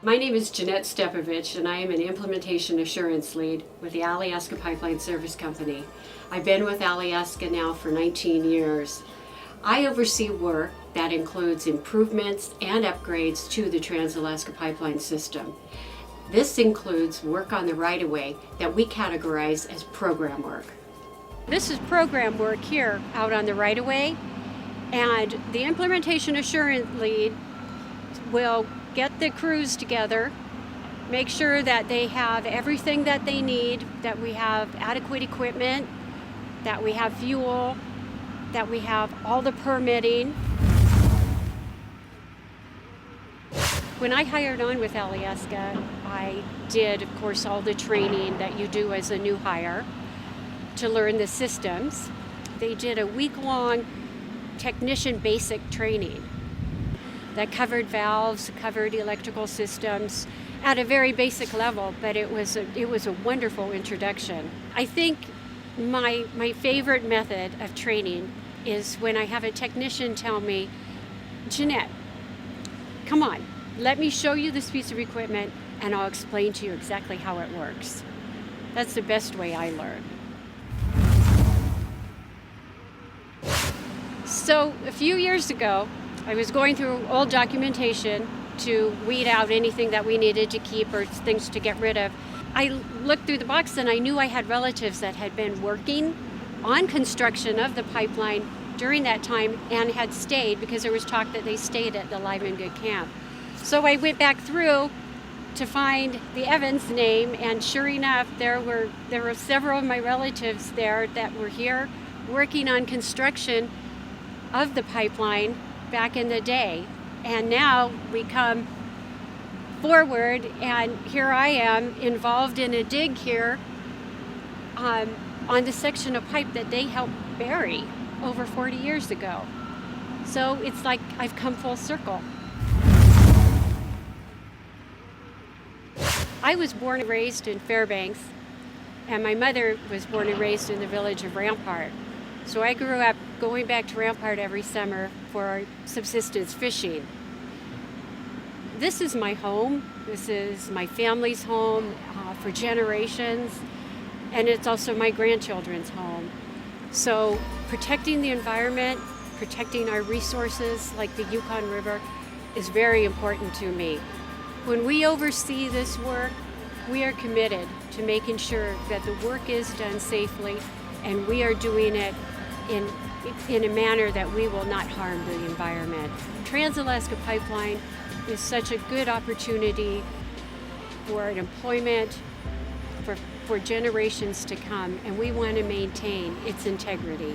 My name is Jeanette Stepovich, and I am an Implementation Assurance Lead with the Alyeska Pipeline Service Company. I've been with Alyeska now for 19 years. I oversee work that includes improvements and upgrades to the Trans-Alaska Pipeline System. This includes work on the right-of-way that we categorize as program work. This is program work here out on the right-of-way, and the Implementation Assurance Lead will get the crews together, make sure that they have everything that they need, that we have adequate equipment, that we have fuel, that we have all the permitting. When I hired on with Alyeska, I did, of course, all the training that you do as a new hire to learn the systems. They did a week-long technician basic training that covered valves, covered electrical systems at a very basic level, but it was a wonderful introduction. I think my favorite method of training is when I have a technician tell me, Jeanette, come on, let me show you this piece of equipment and I'll explain to you exactly how it works. That's the best way I learn. So a few years ago, I was going through old documentation to weed out anything that we needed to keep or things to get rid of. I looked through the box and I knew I had relatives that had been working on construction of the pipeline during that time and had stayed, because there was talk that they stayed at the Live and Good camp. So I went back through to find the Evans name, and sure enough, there were several of my relatives there that were here working on construction of the pipeline back in the day. And now we come forward and here I am involved in a dig here on the section of pipe that they helped bury over 40 years ago. So it's like I've come full circle. I was born and raised in Fairbanks, and my mother was born and raised in the village of Rampart. So I grew up going back to Rampart every summer for subsistence fishing. This is my home. This is my family's home for generations, and it's also my grandchildren's home. So protecting the environment, protecting our resources like the Yukon River is very important to me. When we oversee this work, we are committed to making sure that the work is done safely, and we are doing it in a manner that we will not harm the environment. Trans-Alaska Pipeline is such a good opportunity for employment for generations to come, and we want to maintain its integrity.